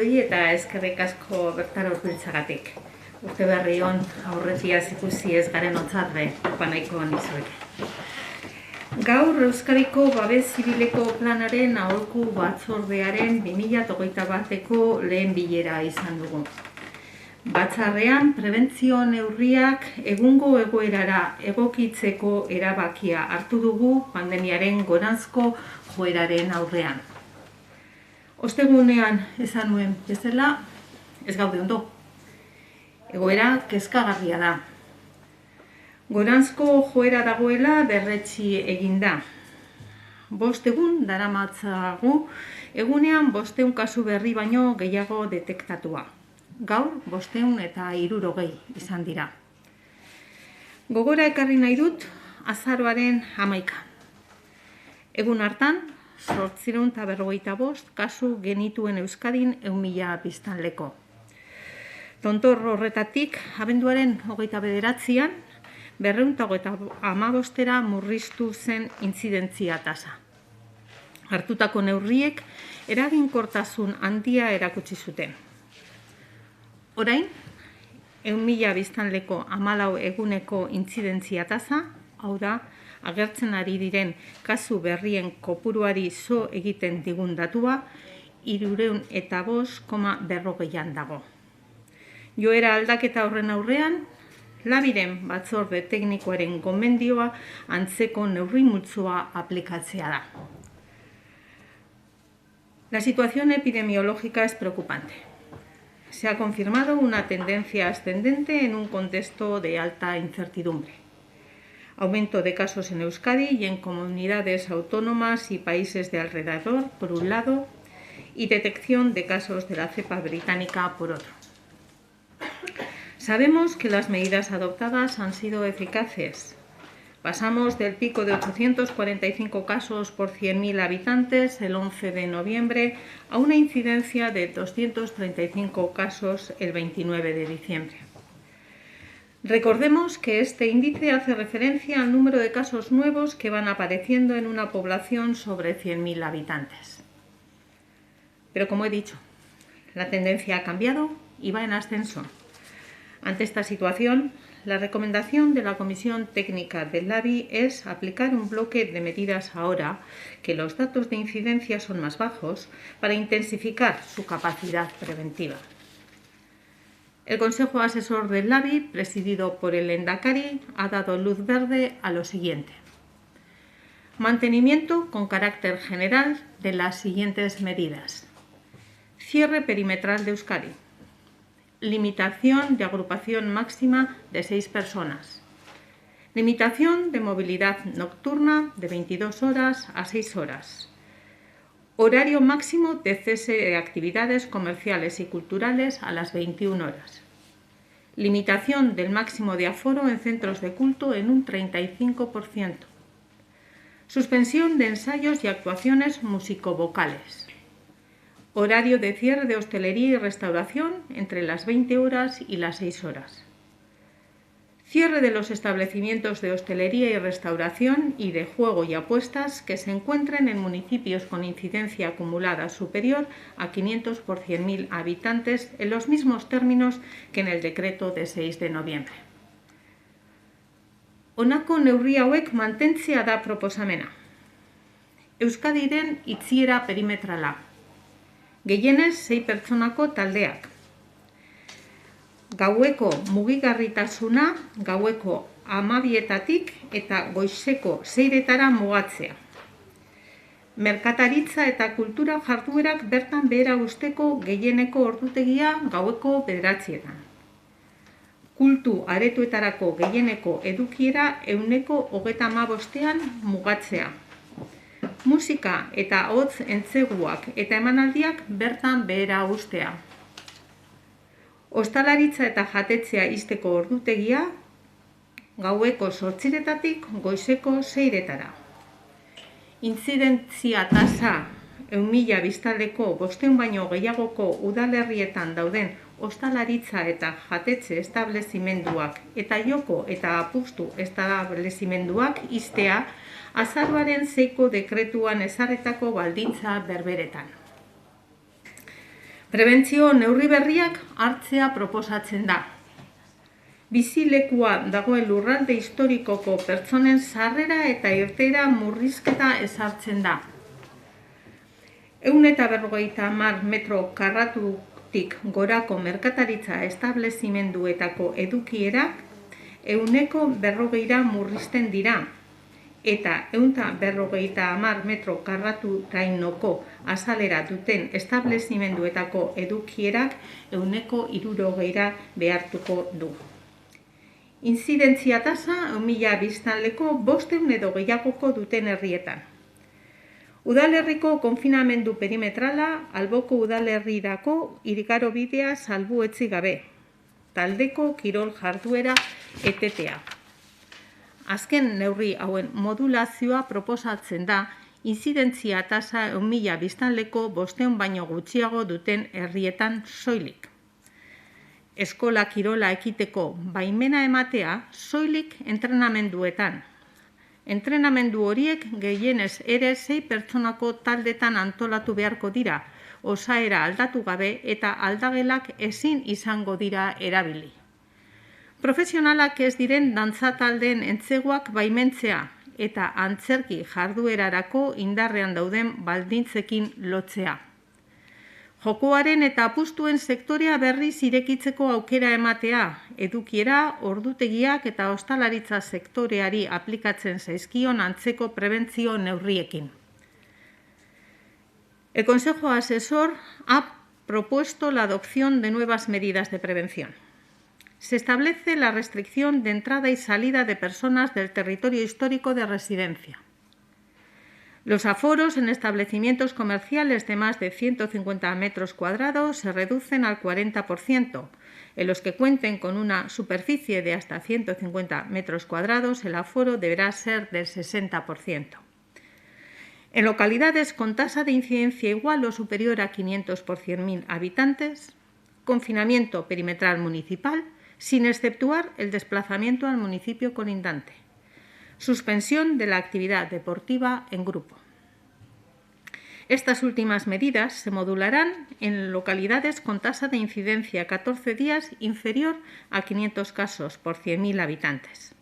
Eta eskerrik asko bertara hurbiltzagatik. Urte berri on aurretiaz ikusi ez garen otzarre, panaiko nizuek. Gaur Euskadiko Babes Zibileko Planaren aholku batzordearen 2021eko lehen bilera izan dugu. Batzarrean, prebentzio neurriak egungo egoerara egokitzeko erabakia hartu dugu pandemiaren goranzko joeraren aurrean. Ostegunean esan nuen bezala, ez gaude ondo. Egoera kezkagarria da. Goranzko joera dagoela berretsi egin da. 5 egun daramatzagu, egunean 500 kasu berri baino gehiago detektatua. Gaur 560 izan dira. Gogora ekarri nahi dut azaroaren 11. Egun hartan, 845 kasu genituen Euskadin 1.000 biztanleko. Tontor horretatik, abenduaren 29an, 215 murriztu zen intzidentzia tasa. Hartutako neurriek eraginkortasun handia erakutsi zuten. Orain, 1.000 biztanleko 14 eguneko intzidentzia tasa, hau da, agertzen ari diren kasu berrien kopuruari zo egiten digun datua, 305,40 dago. Joera aldaketa horren aurrean, Labiren batzorde teknikoaren gomendioa antzeko neurri multzoa aplikatzea da. La situación epidemiológica es preocupante. Se ha confirmado una tendencia ascendente en un contexto de alta incertidumbre. Aumento de casos en Euskadi y en comunidades autónomas y países de alrededor, por un lado, y detección de casos de la cepa británica, por otro. Sabemos que las medidas adoptadas han sido eficaces. Pasamos del pico de 845 casos por 100.000 habitantes el 11 de noviembre a una incidencia de 235 casos el 29 de diciembre. Recordemos que este índice hace referencia al número de casos nuevos que van apareciendo en una población sobre 100.000 habitantes. Pero como he dicho, la tendencia ha cambiado y va en ascenso. Ante esta situación, la recomendación de la Comisión Técnica del LABI es aplicar un bloque de medidas ahora que los datos de incidencia son más bajos para intensificar su capacidad preventiva. El Consejo Asesor del LABI, presidido por el Lehendakari, ha dado luz verde a lo siguiente. Mantenimiento con carácter general de las siguientes medidas. Cierre perimetral de Euskadi. Limitación de agrupación máxima de 6 personas. Limitación de movilidad nocturna de 22 horas a 6 horas. Horario máximo de cese de actividades comerciales y culturales a las 21 horas. Limitación del máximo de aforo en centros de culto en un 35%. Suspensión de ensayos y actuaciones musicovocales. Horario de cierre de hostelería y restauración entre las 20 horas y las 6 horas. Cierre de los establecimientos de hostelería y restauración y de juego y apuestas que se encuentren en municipios con incidencia acumulada superior a 500 por 100.000 habitantes en los mismos términos que en el decreto de 6 de noviembre. Honako neurri hauek mantentzea da proposamena. Euskadiren itxiera perimetrala. Gehienez 6 pertsonako taldeak. Gaueko mugigarritasuna gaueko 12etatik eta goizeko 6etara mugatzea. Merkataritza eta kultura jarduerak bertan behera usteko gehieneko ordutegia gaueko 9etan. Kultu aretoetarako gehieneko edukiera 135ean mugatzea. Musika eta hotz entzeguak eta emanaldiak bertan behera ustea. Ostalaritza eta jatetzea ixteko ordutegia gaueko 8etatik goizeko 6etara. Intzidentzia tasa 1.000 biztanleko 500 baino gehiagoko udalerrietan dauden ostalaritza eta jatetxe establezimenduak eta joko eta apustu establezimenduak ixtea azaroaren 6ko dekretuan ezarritako baldintza berberetan. Prebentzio neurri berriak hartzea proposatzen da. Bizilekua dagoen lurralde historikoko pertsonen sarrera eta irteera murrizketa ezartzen da. 150 metro karratutik gorako merkataritza establezimenduetako edukierak 140 murrizten dira, eta 150 metro karraturainoko azalera duten establezimenduetako edukierak 160 behartuko du. Inzidentzia tasa 1000 biztanleko 500 edo gehiagoko duten herrietan. Udalerriko konfinamendu perimetrala alboko udalerrirako igarobidea salbuetsi gabe. Taldeko kirol jarduera etetea. Azken neurri hauen modulazioa proposatzen da inzidentzia tasa 1000 biztanleko 500 baino gutxiago duten herrietan soilik. Eskola kirola ekiteko baimena ematea soilik entrenamenduetan. Entrenamendu horiek gehienez ere 6 pertsonako taldetan antolatu beharko dira, osaera aldatu gabe eta aldagelak ezin izango dira erabili. Profesionalak ez diren dantza taldeen entzeguak baimentzea eta antzerki jarduerarako indarrean dauden baldintzekin lotzea. Jokoaren eta apustuen sektorea berriz irekitzeko aukera ematea, edukiera, ordutegiak eta ostalaritza sektoreari aplikatzen zaizkion antzeko prebentzio neurriekin. El Consejo Asesor ha propuesto la adopción de nuevas medidas de prevención. Se establece la restricción de entrada y salida de personas del territorio histórico de residencia. Los aforos en establecimientos comerciales de más de 150 metros cuadrados se reducen al 40%. En los que cuenten con una superficie de hasta 150 metros cuadrados, el aforo deberá ser del 60%. En localidades con tasa de incidencia igual o superior a 500 por 100.000 habitantes, confinamiento perimetral municipal, sin exceptuar el desplazamiento al municipio colindante. Suspensión de la actividad deportiva en grupo. Estas últimas medidas se modularán en localidades con tasa de incidencia 14 días inferior a 500 casos por 100.000 habitantes,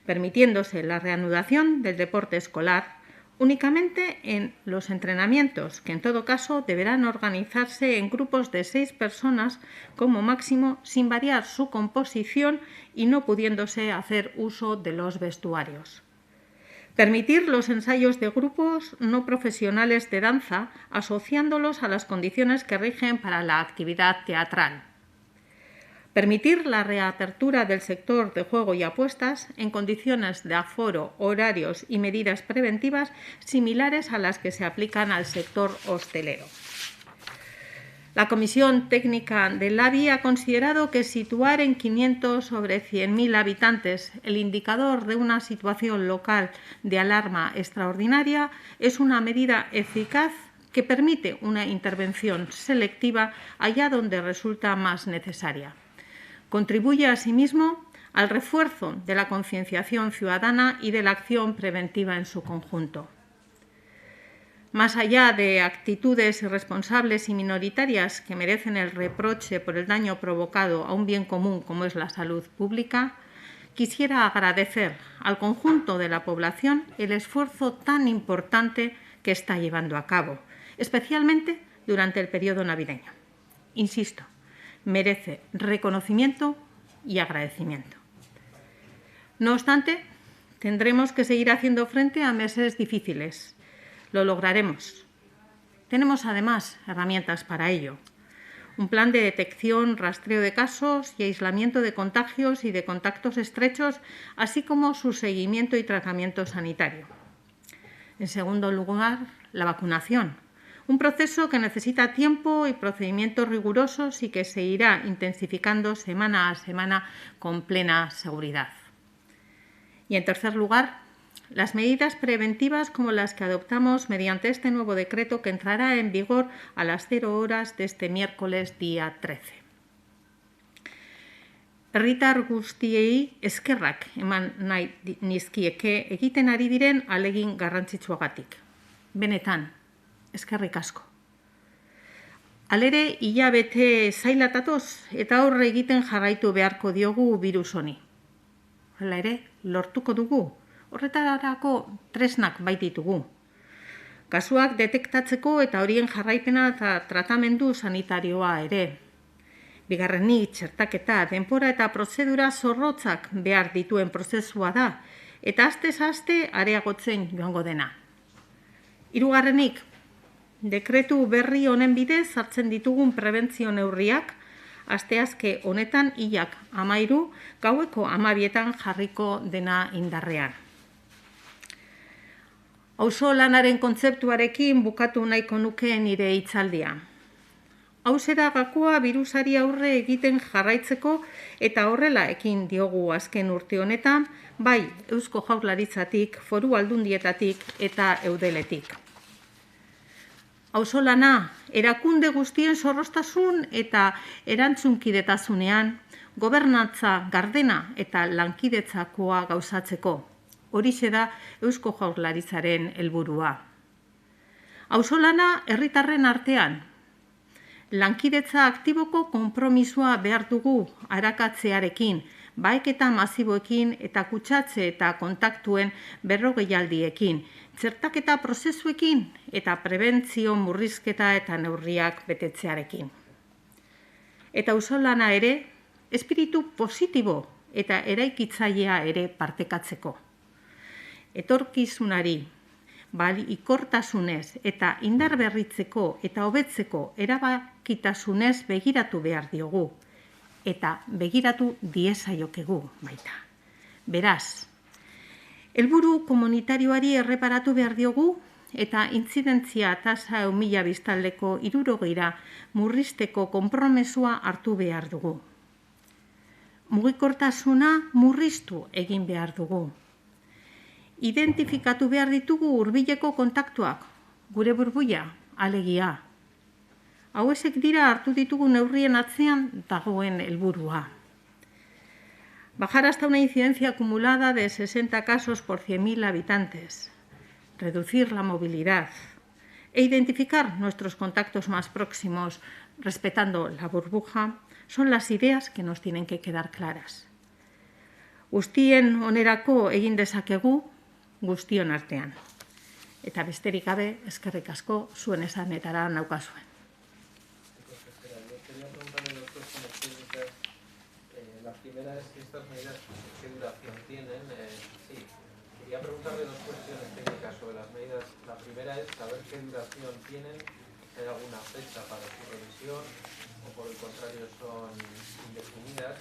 permitiéndose la reanudación del deporte escolar únicamente en los entrenamientos, que en todo caso deberán organizarse en grupos de 6 personas como máximo, sin variar su composición y no pudiéndose hacer uso de los vestuarios. Permitir los ensayos de grupos no profesionales de danza, asociándolos a las condiciones que rigen para la actividad teatral. Permitir la reapertura del sector de juego y apuestas en condiciones de aforo, horarios y medidas preventivas similares a las que se aplican al sector hostelero. La Comisión Técnica del ABI ha considerado que situar en 500 sobre 100.000 habitantes el indicador de una situación local de alarma extraordinaria es una medida eficaz que permite una intervención selectiva allá donde resulta más necesaria. Contribuye asimismo al refuerzo de la concienciación ciudadana y de la acción preventiva en su conjunto. Más allá de actitudes irresponsables y minoritarias que merecen el reproche por el daño provocado a un bien común como es la salud pública, quisiera agradecer al conjunto de la población el esfuerzo tan importante que está llevando a cabo, especialmente durante el periodo navideño. Insisto, merece reconocimiento y agradecimiento. No obstante, tendremos que seguir haciendo frente a meses difíciles. Lo lograremos. Tenemos además herramientas para ello. Un plan de detección, rastreo de casos y aislamiento de contagios y de contactos estrechos, así como su seguimiento y tratamiento sanitario. En segundo lugar, la vacunación. Un proceso que necesita tiempo y procedimientos rigurosos y que se irá intensificando semana a semana con plena seguridad. Y en tercer lugar, las medidas preventivas como las que adoptamos mediante este nuevo decreto que entrará en vigor a las 0 horas de este miércoles día 13. Herritar guztiei eskerrak eman nahi nizkieke egiten ari diren ahalegin garrantzitsuagatik. Benetan, eskerrik asko. Halere, hilabete zailatatoz eta aurre egiten jarraitu beharko diogu birus honi. Hala ere, lortuko dugu, horretarako tresnak baititugu. Kasuak detektatzeko eta horien jarraipena eta tratamendu sanitarioa ere. Bigarrenik, txertaketa, denbora eta prozedura zorrotzak behar dituen prozesua da, eta astez aste areagotzen joango dena. Hirugarrenik, dekretu berri honen bidez hartzen ditugun prebentzio neurriak, asteazke honetan hilak 13, gaueko 12etan jarriko dena indarrean. Auzo lanaren kontzeptuarekin bukatu nahiko nuke nire hitzaldia. Hauxe da gakoa birusari aurre egiten jarraitzeko eta horrela ekin diogu azken urte honetan, bai Eusko Jaurlaritzatik, Foru Aldundietatik eta Eudeletik. Auzolana, erakunde guztien zorroztasun eta erantzunkidetasunean, gobernantza gardena eta lankidetzakoa gauzatzeko. Horixe da Eusko Jaurlaritzaren helburua. Auzolana herritarren artean, lankidetza aktiboko konpromisoa behar dugu arakatzearekin, baeketa masiboekin eta kutsatze eta kontaktuen 40aldiekin, txertaketa prozesuekin eta prebentzio murrizketa eta neurriak betetzearekin. Eta auzolana ere, espiritu positibo eta eraikitzailea ere partekatzeko. Etorkizunari, ikortasunez eta indar berritzeko eta hobetzeko erabakitasunez begiratu behar diogu. Eta begiratu diezaiokegu baita. Beraz, helburu komunitarioari erreparatu behar diogu eta intzidentzia tasa 1000 biztanleko 60 murrizteko konpromesua hartu behar dugu. Mugikortasuna murriztu egin behar dugu. Identifikatu behar ditugu hurbileko kontaktuak, gure burbuila, alegia. Hauexek dira hartu ditugu neurrien atzean dagoen helburua. Bajar hasta una incidencia acumulada de 60 casos por 100.000 habitantes. Reducir la movilidad. E identificar nuestros contactos más próximos, respetando la burbuja, son las ideas que nos tienen que quedar claras. Guztien onerako egin dezakegu, guztion artean. Eta besterik gabe, eskerrik asko zuen esanetara naukazuen. La primera es que estas medidas, ¿qué duración tienen? Sí, quería preguntarle dos cuestiones técnicas sobre las medidas. La primera es saber qué duración tienen, si hay alguna fecha para su revisión o por el contrario son indefinidas.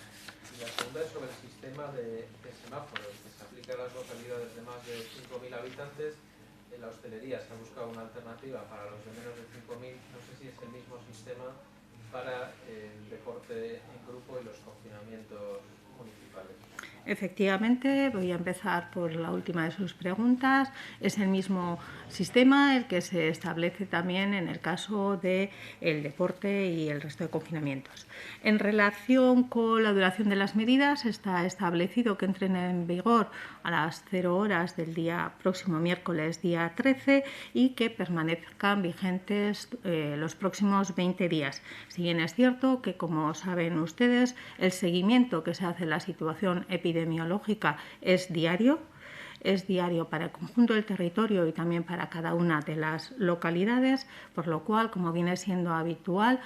Y la segunda es sobre el sistema de semáforos que se aplica a las localidades de más de 5.000 habitantes. En la hostelería se ha buscado una alternativa para los de menos de 5.000. No sé si es el mismo sistema para el deporte en grupo y los confinamientos municipales. Efectivamente, voy a empezar por la última de sus preguntas. Es el mismo sistema el que se establece también en el caso del deporte y el resto de confinamientos. En relación con la duración de las medidas, está establecido que entren en vigor a las 0 horas del día próximo miércoles, día 13, y que permanezcan vigentes los próximos 20 días. Si bien es cierto que, como saben ustedes, el seguimiento que se hace en la situación epidemiológica es diario para el conjunto del territorio y también para cada una de las localidades, por lo cual, como viene siendo habitual,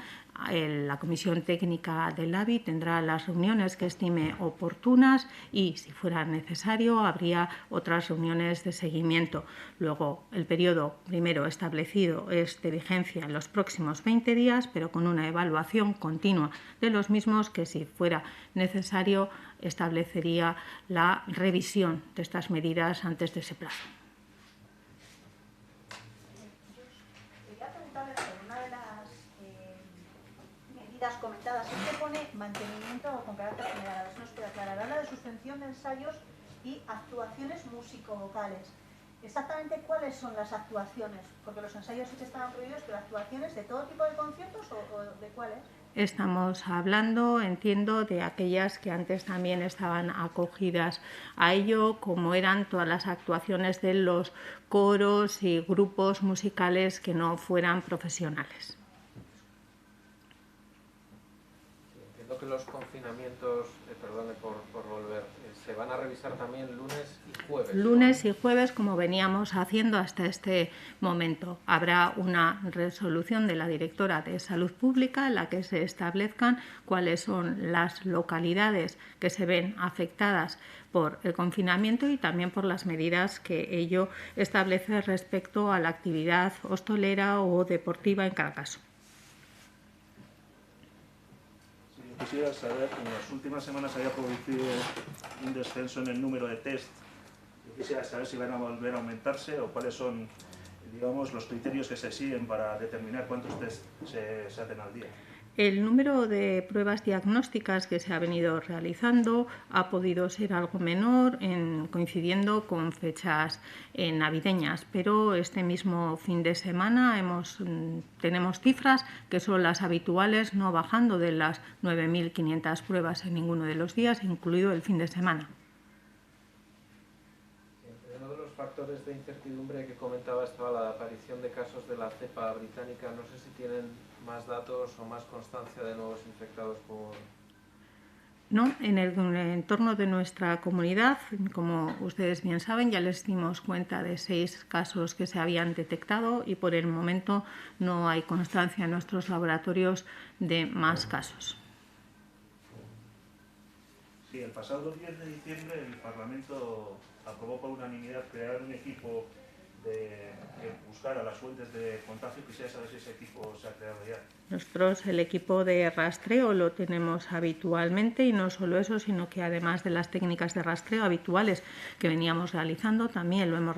la Comisión Técnica del ABI tendrá las reuniones que estime oportunas y, si fuera necesario, habría otras reuniones de seguimiento. Luego, el periodo primero establecido es de vigencia en los próximos 20 días, pero con una evaluación continua de los mismos que, si fuera necesario, establecería la revisión de estas medidas antes de ese plazo. Comentadas, siempre pone mantenimiento con carácter general, no espera aclarar, habla de suspensión de ensayos y actuaciones músico-vocales. Exactamente cuáles son las actuaciones, porque los ensayos sí que estaban prohibidos, pero actuaciones de todo tipo de conciertos o de cuáles. Estamos hablando, entiendo, de aquellas que antes también estaban acogidas a ello, como eran todas las actuaciones de los coros y grupos musicales que no fueran profesionales. Entiendo que los confinamientos, perdone por volver, se van a revisar también lunes y jueves. Lunes y jueves, como veníamos haciendo hasta este momento. Habrá una resolución de la directora de Salud Pública en la que se establezcan cuáles son las localidades que se ven afectadas por el confinamiento y también por las medidas que ello establece respecto a la actividad hostelera o deportiva en cada caso. Quisiera saber, en las últimas semanas había producido un descenso en el número de test. Yo quisiera saber si van a volver a aumentarse o cuáles son, digamos, los criterios que se siguen para determinar cuántos test se hacen al día. El número de pruebas diagnósticas que se ha venido realizando ha podido ser algo menor coincidiendo con fechas navideñas, pero este mismo fin de semana tenemos cifras que son las habituales, no bajando de las 9.500 pruebas en ninguno de los días, incluido el fin de semana. Uno de los factores de incertidumbre que comentaba estaba la aparición de casos de la cepa británica. No sé si tienen más datos o más constancia de nuevos infectados por... No, en el entorno de nuestra comunidad, como ustedes bien saben, ya les dimos cuenta de 6 casos que se habían detectado y por el momento no hay constancia en nuestros laboratorios de más casos. Sí, el pasado 10 de diciembre el Parlamento aprobó por unanimidad crear un equipo que buscara las fuentes de contagio. Quisiera saber si ese equipo se ha creado ya. Nosotros el equipo de rastreo lo tenemos habitualmente y no solo eso, sino que además de las técnicas de rastreo habituales que veníamos realizando, también lo hemos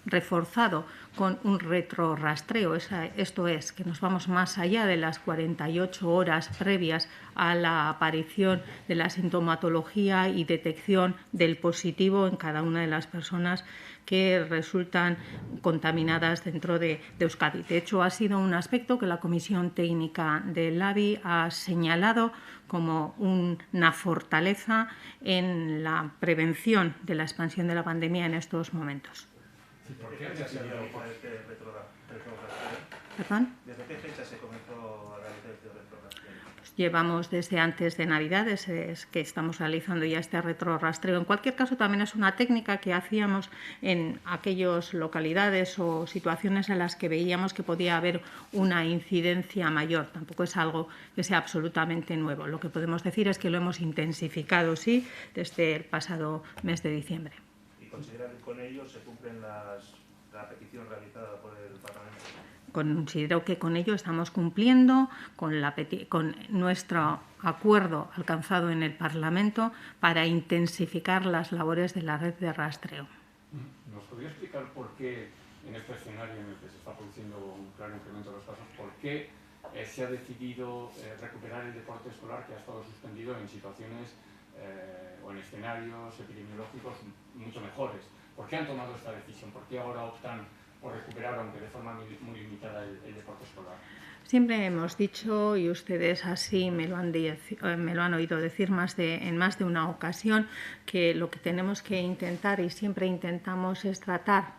reforzado con un retrorrastreo. Esto es, que nos vamos más allá de las 48 horas previas a la aparición de la sintomatología y detección del positivo en cada una de las personas que resultan contaminadas dentro de Euskadi. De hecho, ha sido un aspecto que la Comisión Técnica del LABI ha señalado como una fortaleza en la prevención de la expansión de la pandemia en estos momentos. ¿Por qué fecha se realizó este retrorrastreo? ¿Perdón? ¿Desde qué fecha se comenzó a realizar este retrorrastreo? Llevamos desde antes de Navidades que estamos realizando ya este retrorrastreo. En cualquier caso, también es una técnica que hacíamos en aquellas localidades o situaciones en las que veíamos que podía haber una incidencia mayor. Tampoco es algo que sea absolutamente nuevo. Lo que podemos decir es que lo hemos intensificado, sí, desde el pasado mes de diciembre. ¿Y consideran que con ello se cumplen la petición realizada por el Parlamento? Considero que con ello estamos cumpliendo con nuestro acuerdo alcanzado en el Parlamento para intensificar las labores de la red de rastreo. ¿Nos podría explicar por qué, en este escenario en el que se está produciendo un claro incremento de los casos, por qué se ha decidido recuperar el deporte escolar que ha estado suspendido en situaciones o en escenarios epidemiológicos mucho mejores? ¿Por qué han tomado esta decisión? ¿Por qué ahora optan por recuperar, aunque de forma muy limitada, el deporte escolar? Siempre hemos dicho, y ustedes así me lo han oído decir en más de una ocasión, que lo que tenemos que intentar, y siempre intentamos, es tratar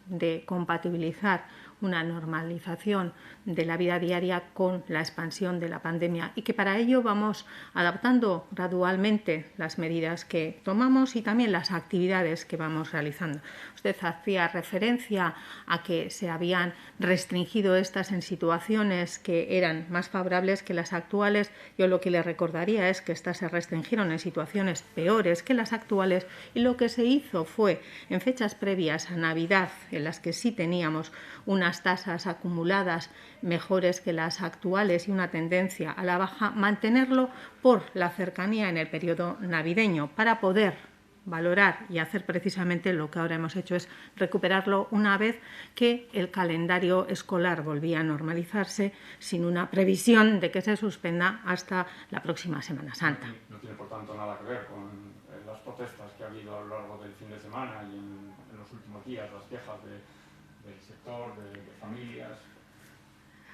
de compatibilizar una normalización de la vida diaria con la expansión de la pandemia y que para ello vamos adaptando gradualmente las medidas que tomamos y también las actividades que vamos realizando. Usted hacía referencia a que se habían restringido estas en situaciones que eran más favorables que las actuales. Yo lo que le recordaría es que estas se restringieron en situaciones peores que las actuales y lo que se hizo fue, en fechas previas a Navidad, en las que sí teníamos unas tasas acumuladas mejores que las actuales y una tendencia a la baja, mantenerlo por la cercanía en el periodo navideño para poder valorar y hacer precisamente lo que ahora hemos hecho, es recuperarlo una vez que el calendario escolar volvía a normalizarse, sin una previsión de que se suspenda hasta la próxima Semana Santa. No tiene, por tanto, nada que ver con las protestas que ha habido a lo largo del fin de semana y en los últimos días, las quejas del sector, de familias.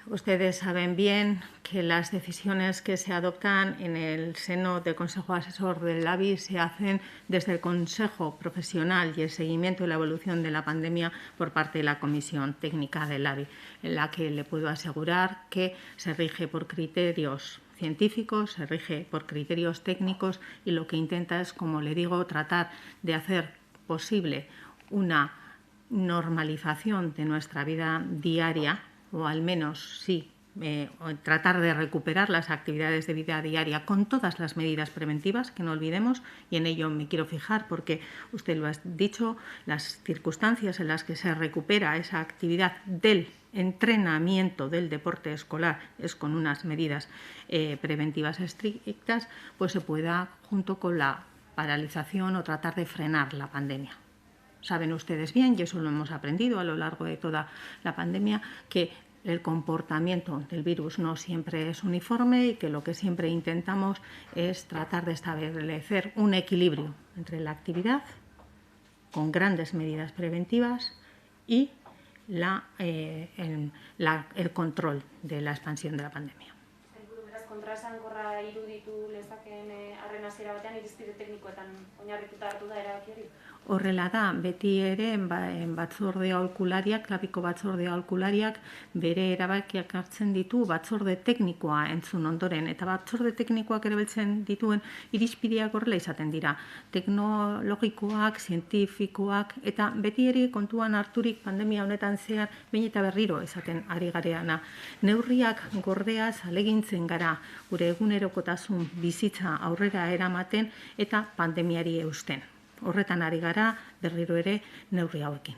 Ustedes saben bien que las decisiones que se adoptan en el seno del Consejo Asesor del LABI se hacen desde el Consejo Profesional y el seguimiento y la evolución de la pandemia por parte de la Comisión Técnica del LABI, en la que le puedo asegurar que se rige por criterios científico, se rige por criterios técnicos y lo que intenta es, como le digo, tratar de hacer posible una normalización de nuestra vida diaria, o al menos sí, tratar de recuperar las actividades de vida diaria con todas las medidas preventivas, que no olvidemos, y en ello me quiero fijar porque usted lo ha dicho, las circunstancias en las que se recupera esa actividad del entrenamiento del deporte escolar es con unas medidas preventivas estrictas, pues se pueda, junto con la paralización o tratar de frenar la pandemia. Saben ustedes bien, y eso lo hemos aprendido a lo largo de toda la pandemia, que el comportamiento del virus no siempre es uniforme y que lo que siempre intentamos es tratar de establecer un equilibrio entre la actividad, con grandes medidas preventivas, y el control de la expansión de la pandemia. Beraz, kontraesankorra iruditu lezaken arren hasiera batean irizpide teknikoetan oinarrituta hartu da erabaki hori? Horrela da, beti ere batzorde aholkulariak, klabiko batzorde aholkulariak bere erabakiak hartzen ditu batzorde teknikoa entzun ondoren, eta batzorde teknikoak erabiltzen dituen irizpideak horrela izaten dira, teknologikoak, zientifikoak, eta beti ere kontuan harturik pandemia honetan zehar behin eta berriro esaten ari gareana. Neurriak gordeaz alegintzen gara gure egunerokotasun bizitza aurrera eramaten eta pandemiari eusten. Horretan ari gara berriro ere neurri hauekin.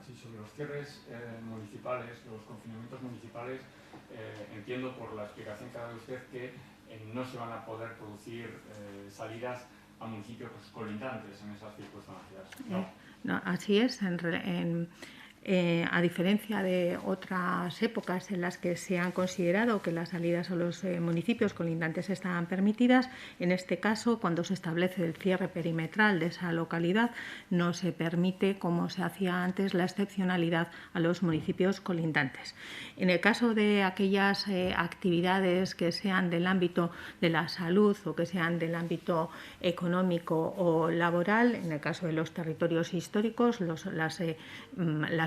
Así, sobre los cierres municipales, los confinamientos municipales, entiendo por la explicación que ha dado usted que no se van a poder producir salidas a municipios colindantes en esas circunstancias, ¿no? No, así es. A diferencia de otras épocas en las que se han considerado que las salidas a los municipios colindantes estaban permitidas, en este caso, cuando se establece el cierre perimetral de esa localidad, no se permite, como se hacía antes, la excepcionalidad a los municipios colindantes. En el caso de aquellas actividades que sean del ámbito de la salud o que sean del ámbito económico o laboral, en el caso de los territorios históricos, las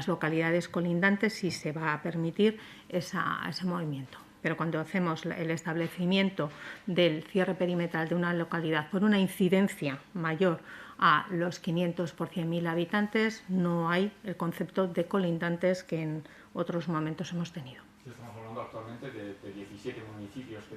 localidades colindantes sí se va a permitir ese movimiento. Pero cuando hacemos el establecimiento del cierre perimetral de una localidad por una incidencia mayor a los 500 por 100.000 habitantes, no hay el concepto de colindantes que en otros momentos hemos tenido. Estamos hablando actualmente de 17 municipios que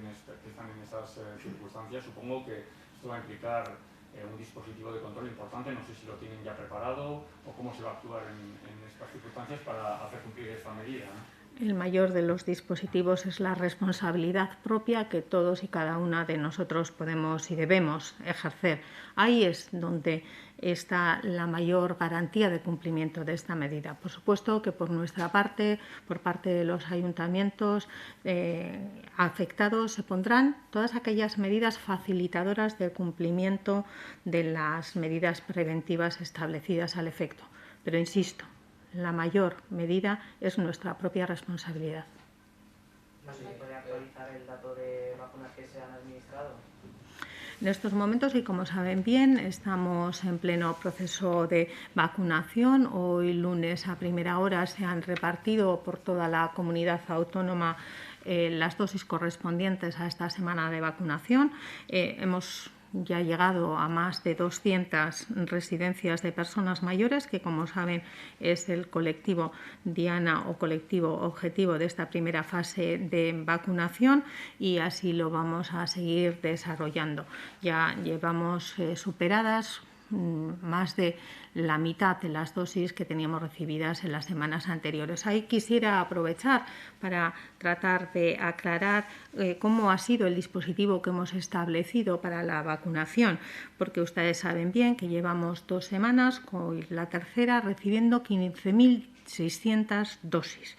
están en esas circunstancias. Supongo que esto va a implicar un dispositivo de control importante, no sé si lo tienen ya preparado o cómo se va a actuar en estas circunstancias para hacer cumplir esta medida, ¿no? El mayor de los dispositivos es la responsabilidad propia que todos y cada una de nosotros podemos y debemos ejercer. Ahí es donde está la mayor garantía de cumplimiento de esta medida. Por supuesto que por nuestra parte, por parte de los ayuntamientos afectados, se pondrán todas aquellas medidas facilitadoras del cumplimiento de las medidas preventivas establecidas al efecto. Pero insisto, la mayor medida es nuestra propia responsabilidad. ¿No se puede actualizar el dato de vacunas que se han administrado? En estos momentos, y como saben bien, estamos en pleno proceso de vacunación. Hoy lunes a primera hora se han repartido por toda la comunidad autónoma las dosis correspondientes a esta semana de vacunación. Hemos ya llegado a más de 200 residencias de personas mayores, que como saben es el colectivo diana o colectivo objetivo de esta primera fase de vacunación, y así lo vamos a seguir desarrollando. Ya llevamos superadas más de la mitad de las dosis que teníamos recibidas en las semanas anteriores. Ahí quisiera aprovechar para tratar de aclarar cómo ha sido el dispositivo que hemos establecido para la vacunación, porque ustedes saben bien que llevamos 2 semanas, con la tercera, recibiendo 15.600 dosis.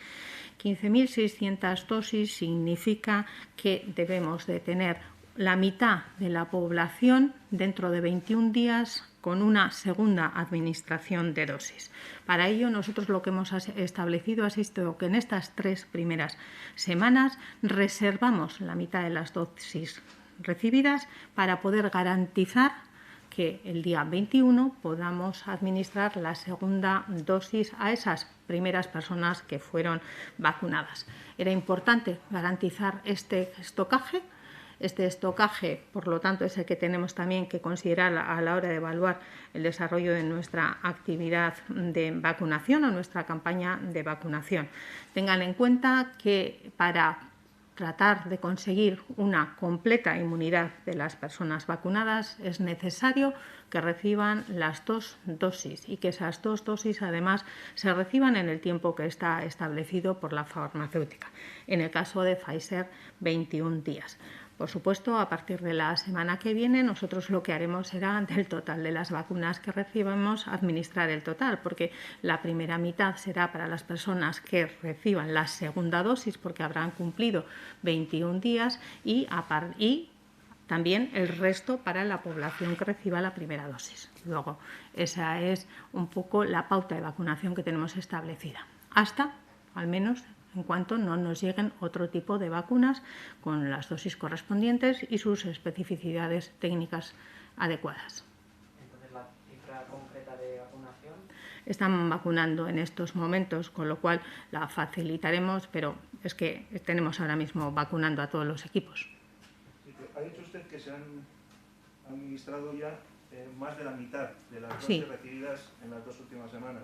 15.600 dosis significa que debemos de tener la mitad de la población dentro de 21 días con una segunda administración de dosis. Para ello, nosotros lo que hemos establecido ha sido que en estas 3 primeras semanas reservamos la mitad de las dosis recibidas para poder garantizar que el día 21 podamos administrar la segunda dosis a esas primeras personas que fueron vacunadas. Era importante garantizar este estocaje Este estocaje, por lo tanto, es el que tenemos también que considerar a la hora de evaluar el desarrollo de nuestra actividad de vacunación o nuestra campaña de vacunación. Tengan en cuenta que para tratar de conseguir una completa inmunidad de las personas vacunadas es necesario que reciban las 2 dosis y que esas 2 dosis además se reciban en el tiempo que está establecido por la farmacéutica. En el caso de Pfizer, 21 días. Por supuesto, a partir de la semana que viene, nosotros lo que haremos será, del total de las vacunas que recibamos, administrar el total, porque la primera mitad será para las personas que reciban la segunda dosis, porque habrán cumplido 21 días, y también el resto para la población que reciba la primera dosis. Luego, esa es un poco la pauta de vacunación que tenemos establecida, hasta, al menos, en cuanto no nos lleguen otro tipo de vacunas con las dosis correspondientes y sus especificidades técnicas adecuadas. Entonces, ¿la cifra concreta de vacunación? Están vacunando en estos momentos, con lo cual la facilitaremos, pero es que tenemos ahora mismo vacunando a todos los equipos. Ha dicho usted que se han administrado ya más de la mitad de las dosis Sí. recibidas en las 2 últimas semanas.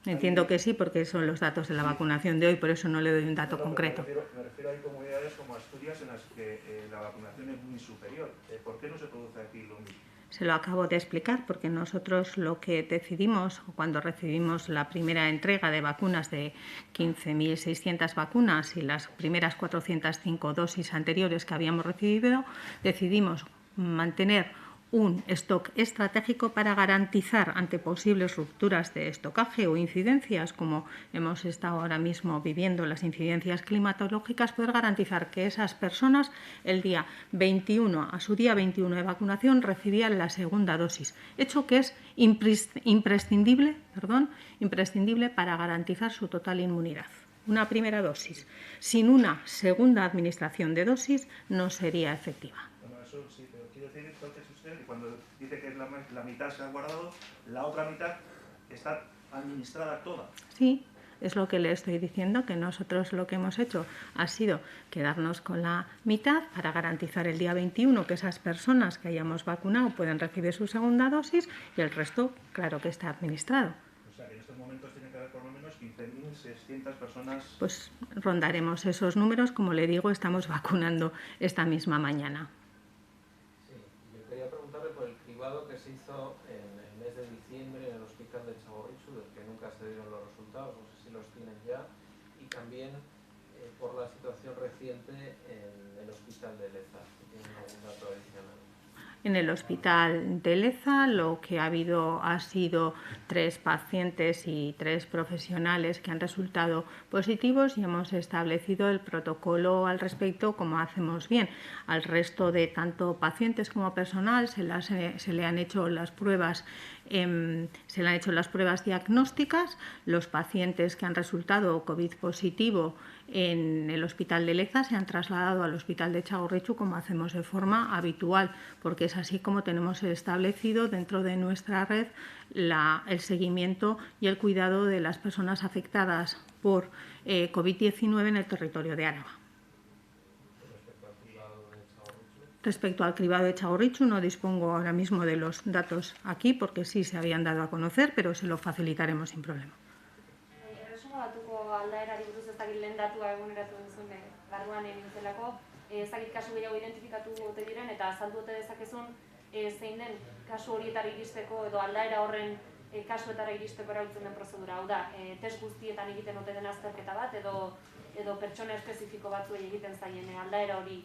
Entiendo que sí, porque son los datos de la vacunación de hoy, por eso no le doy un dato concreto. Me refiero a comunidades como Asturias en las que la vacunación es muy superior. ¿Por qué no se produce aquí lo mismo? Se lo acabo de explicar, porque nosotros lo que decidimos cuando recibimos la primera entrega de vacunas de 15.600 vacunas y las primeras 405 dosis anteriores que habíamos recibido, decidimos mantener un stock estratégico para garantizar ante posibles rupturas de estocaje o incidencias, como hemos estado ahora mismo viviendo las incidencias climatológicas, poder garantizar que esas personas el día 21, a su día 21 de vacunación, recibían la segunda dosis, hecho que es imprescindible para garantizar su total inmunidad. Una primera dosis sin una segunda administración de dosis no sería efectiva. Bueno, eso sí, pero quiero decir entonces usted que cuando dice que la mitad se ha guardado, la otra mitad está administrada toda. Sí, es lo que le estoy diciendo, que nosotros lo que hemos hecho ha sido quedarnos con la mitad para garantizar el día 21 que esas personas que hayamos vacunado pueden recibir su segunda dosis y el resto, claro que está administrado. O sea, que en estos momentos tiene que haber por lo menos 15.600 personas. Pues rondaremos esos números, como le digo, estamos vacunando esta misma mañana. Sí, yo quería preguntarle por el cribado que se hizo en el mes de diciembre en el hospital de Txagorritxu, del que nunca se dieron los resultados, no sé si los tienen ya, y también por la situación reciente en el hospital de Leza, si tienen algún dato adicional. En el hospital de Leza lo que ha habido ha sido 3 pacientes y 3 profesionales que han resultado positivos y hemos establecido el protocolo al respecto, como hacemos bien. Al resto de tanto pacientes como personal se le han hecho las pruebas diagnósticas. Los pacientes que han resultado COVID positivo en el hospital de Leza se han trasladado al hospital de Txagorritxu, como hacemos de forma habitual, porque es así como tenemos establecido dentro de nuestra red el seguimiento y el cuidado de las personas afectadas por COVID-19 en el territorio de Álava. Respecto al cribado de Txagorritxu, no dispongo ahora mismo de los datos aquí, porque sí se habían dado a conocer, pero se lo facilitaremos sin problema. Erresuma batuko aldaerari buruz ez dakit lehen datua eguneratu duzun barruan egin zelako, ez dakit kasu gehiago identifikatu ote diren eta azaldu ote dezakezun zein den kasu horietara iristeko edo aldaera horren kasuetara iristeko erabiltzen den prozedura. Hau da, test guztietan egiten ote den azterketa bat edo pertsona espezifiko batzuei egiten zaien aldaera hori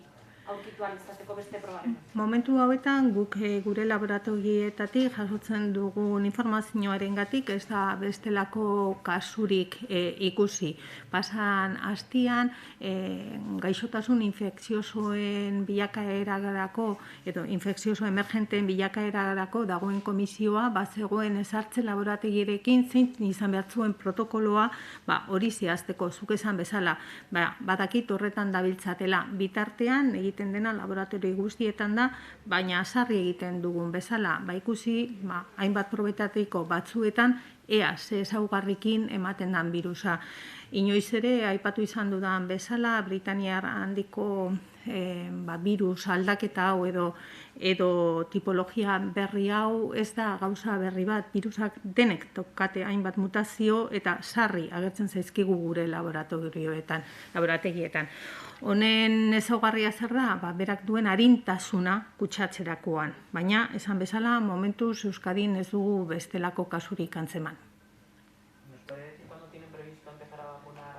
aurkitu ahal izateko beste probaren. Momentu hauetan guk gure laborategietatik jasotzen dugun informazioarengatik ez da bestelako kasurik ikusi. Pasan astian gaixotasun infekziosoen bilakaerarako edo infekzioso emergenteen bilakaerarako dagoen komisioa bazegoen ezartze laborategiarekin zein izan behar zuen protokoloa hori zehazteko zuk esan bezala. Badakit horretan dabiltzatela bitartean egiten dena laboratorio guztietan da, baina sarri egiten dugun bezala, ikusi hainbat probetatiko batzuetan ea ze ezaugarrikin ematen dan birusa. Inoiz ere, aipatu izan dudan bezala, Britaniar handiko virus aldaketa hau edo tipologia berri hau ez da gauza berri bat, virusak denek tokate hainbat mutazio eta sarri agertzen zaizkigu gure laborategietan. Honen ezaugarria zer da? Berak duen arintasuna kutsatzerakoan, baina esan bezala momentuz Euskadin ez dugu bestelako kasurik antzeman. ¿Nos puede decir cuándo tienen previsto empezar a vacunar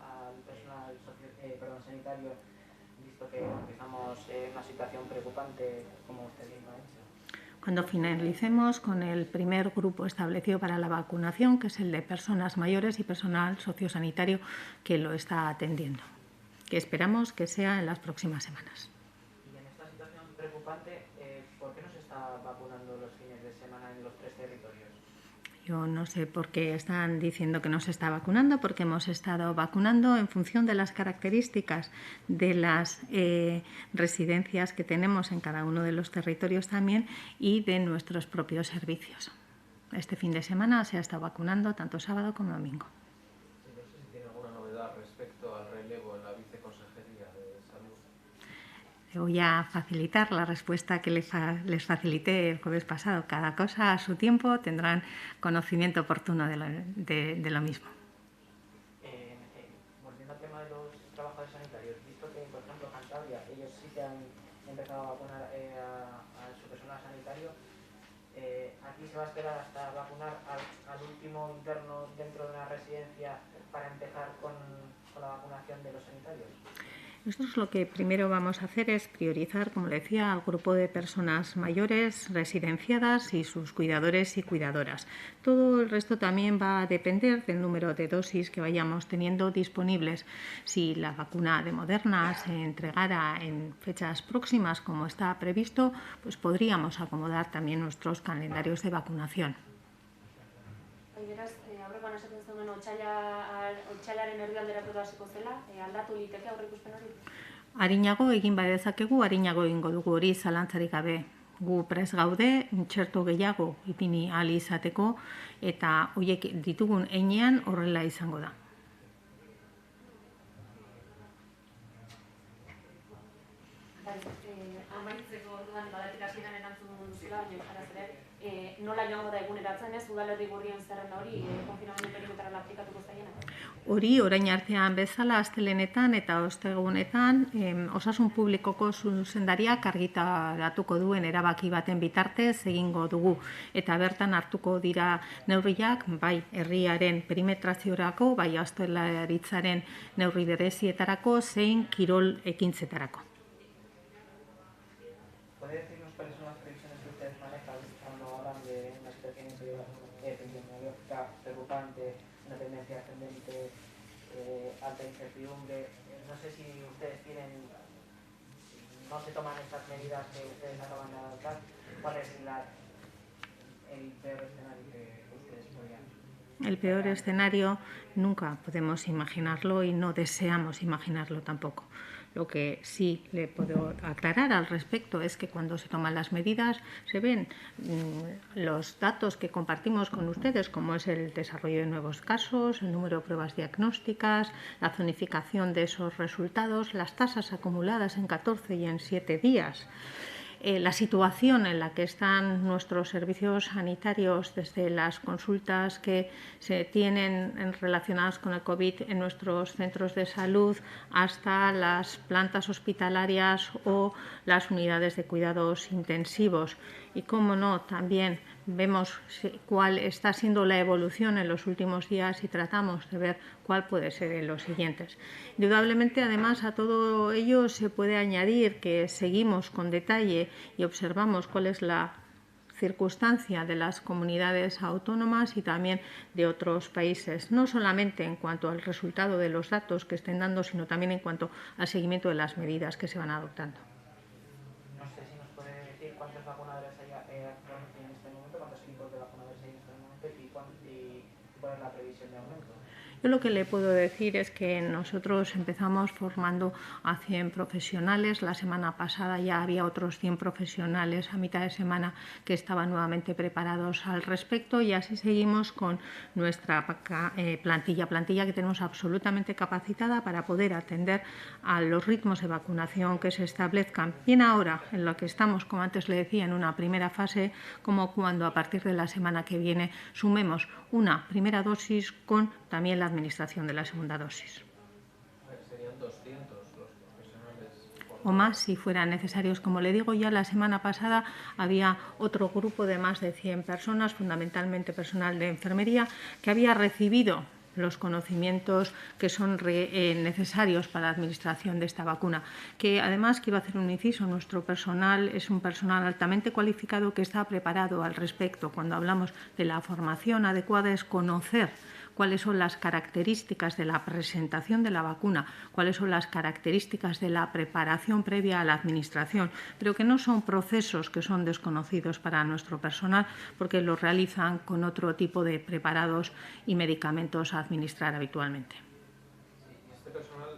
al personal sanitario, visto que estamos en una situación preocupante, como usted bien lo ha dicho? Cuando finalicemos con el primer grupo establecido para la vacunación, que es el de personas mayores y personal sociosanitario que lo está atendiendo, que esperamos que sea en las próximas semanas. Y en esta situación preocupante, ¿por qué no se está vacunando los fines de semana en los 3 territorios? Yo no sé por qué están diciendo que no se está vacunando, porque hemos estado vacunando en función de las características de las residencias que tenemos en cada uno de los territorios también y de nuestros propios servicios. Este fin de semana se ha estado vacunando tanto sábado como domingo. No sé si tiene alguna novedad respecto al relevo en la Viceconsejería de Salud. Le voy a facilitar la respuesta que les facilité el jueves pasado. Cada cosa a su tiempo, tendrán conocimiento oportuno de lo mismo. Volviendo al tema de los trabajadores sanitarios, visto que, por ejemplo, Cantabria, ellos sí que han empezado a vacunar a su personal sanitario, aquí se va a esperar hasta vacunar al último interno dentro de una residencia para empezar con la vacunación de los sanitarios. Nosotros lo que primero vamos a hacer es priorizar, como le decía, al grupo de personas mayores residenciadas y sus cuidadores y cuidadoras. Todo el resto también va a depender del número de dosis que vayamos teniendo disponibles. Si la vacuna de Moderna se entregara en fechas próximas, como está previsto, pues podríamos acomodar también nuestros calendarios de vacunación. Beraz, aurrekoan esaten zuen otsailaren erdialderatu hasiko zela, aldatu liteke aurreikuspen hori? Arinago egin badezakegu, arinago egingo dugu, hori zalantzarik gabe. Gu prest gaude, txerto gehiago ipini ahal izateko eta horiek ditugun heinean horrela izango da. Amaitzeko orduan badatik hasieran erantzun duzula, baina euskaraz ere, nola joango da eguneratzen ez, udalerri gorrien zerrenda hori, konfinamendu perimetrala aplikatuko zaiena? Hori, orain artean bezala, astelenetan eta ostegunetan, osasun publikoko zuzendariak argitaratuko duen erabaki baten bitartez egingo dugu. Eta bertan hartuko dira neurriak, bai herriaren perimetraziorako, bai ostalaritzaren neurri berezietarako, zein kirol ekintzetarako. ¿Puede decirnos cuáles son las previsiones que ustedes manejan cuando hablan de una situación epidemiológica preocupante, una tendencia ascendente, alta incertidumbre? No sé si ustedes no se toman estas medidas que ustedes acaban de adoptar. ¿Cuál es el peor escenario que ustedes podrían? El peor escenario nunca podemos imaginarlo y no deseamos imaginarlo tampoco. Lo que sí le puedo aclarar al respecto es que cuando se toman las medidas se ven los datos que compartimos con ustedes, como es el desarrollo de nuevos casos, el número de pruebas diagnósticas, la zonificación de esos resultados, las tasas acumuladas en 14 y en 7 días. La situación en la que están nuestros servicios sanitarios, desde las consultas que se tienen relacionadas con el COVID en nuestros centros de salud hasta las plantas hospitalarias o las unidades de cuidados intensivos. Y, cómo no, también vemos cuál está siendo la evolución en los últimos días y tratamos de ver cuál puede ser en los siguientes. Indudablemente, además, a todo ello se puede añadir que seguimos con detalle y observamos cuál es la circunstancia de las comunidades autónomas y también de otros países, no solamente en cuanto al resultado de los datos que estén dando, sino también en cuanto al seguimiento de las medidas que se van adoptando. No sé si nos puede decir cuántos vacunadores hay actualmente en este momento, cuántos equipos de vacunadores hay en este momento y cuál es la previsión de aumento. Yo lo que le puedo decir es que nosotros empezamos formando a 100 profesionales. La semana pasada ya había otros 100 profesionales a mitad de semana que estaban nuevamente preparados al respecto, y así seguimos con nuestra plantilla que tenemos absolutamente capacitada para poder atender a los ritmos de vacunación que se establezcan, bien ahora en lo que estamos, como antes le decía, en una primera fase, como cuando a partir de la semana que viene sumemos una primera dosis con también la administración de la segunda dosis. Serían 200 los profesionales. O más si fueran necesarios. Como le digo, ya la semana pasada había otro grupo de más de 100 personas, fundamentalmente personal de enfermería, que había recibido los conocimientos que son necesarios para la administración de esta vacuna. Que además, quiero hacer un inciso, nuestro personal es un personal altamente cualificado que está preparado al respecto. Cuando hablamos de la formación adecuada es conocer cuáles son las características de la presentación de la vacuna, cuáles son las características de la preparación previa a la administración, pero que no son procesos que son desconocidos para nuestro personal porque los realizan con otro tipo de preparados y medicamentos a administrar habitualmente. Sí, y este personal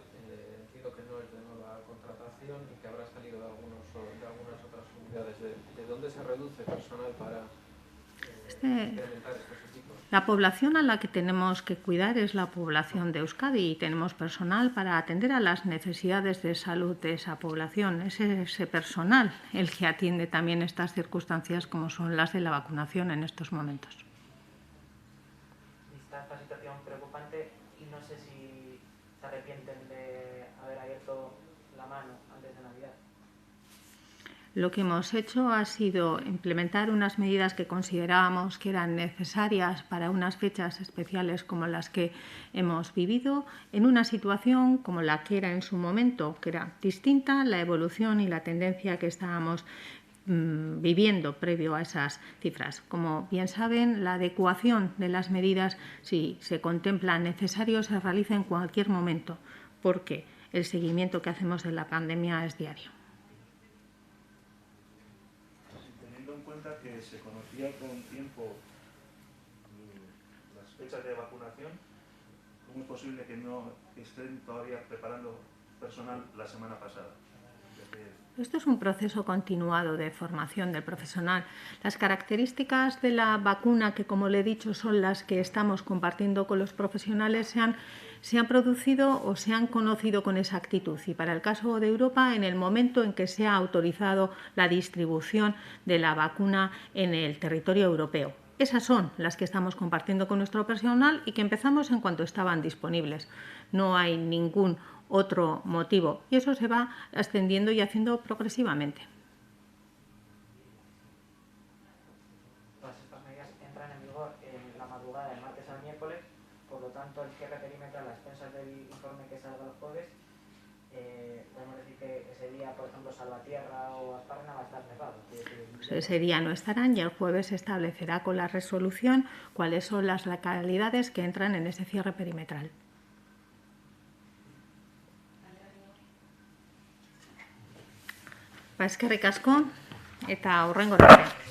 entiendo que no es de nueva contratación y que habrá salido de algunas otras unidades. ¿De dónde se reduce personal para incrementar estos equipos? La población a la que tenemos que cuidar es la población de Euskadi y tenemos personal para atender a las necesidades de salud de esa población. Es ese personal el que atiende también estas circunstancias como son las de la vacunación en estos momentos. Está esta situación preocupante y no sé si se arrepienten de haber abierto la mano antes de Navidad. Lo que hemos hecho ha sido implementar unas medidas que considerábamos que eran necesarias para unas fechas especiales como las que hemos vivido, en una situación como la que era en su momento, que era distinta la evolución y la tendencia que estábamos viviendo previo a esas cifras. Como bien saben, la adecuación de las medidas, si se contempla necesario, se realiza en cualquier momento, porque el seguimiento que hacemos de la pandemia es diario. Que se conocía con tiempo las fechas de vacunación, ¿cómo es posible que no estén todavía preparando personal la semana pasada? Esto es un proceso continuado de formación del profesional. Las características de la vacuna, que como le he dicho son las que estamos compartiendo con los profesionales, se han producido o se han conocido con exactitud. Y para el caso de Europa, en el momento en que se ha autorizado la distribución de la vacuna en el territorio europeo. Esas son las que estamos compartiendo con nuestro personal y que empezamos en cuanto estaban disponibles. No hay ningún otro motivo y eso se va extendiendo y haciendo progresivamente. Todas estas medidas entran en vigor en la madrugada del martes al miércoles, por lo tanto el cierre perimetral a expensas del informe que salga los jueves, podemos decir que ese día, por ejemplo, Salvatierra o Asparrena va a estar cerrado. Ese día no estarán y el jueves se establecerá con la resolución cuáles son las localidades que entran en ese cierre perimetral. Eskerrik asko eta hurrengo arte.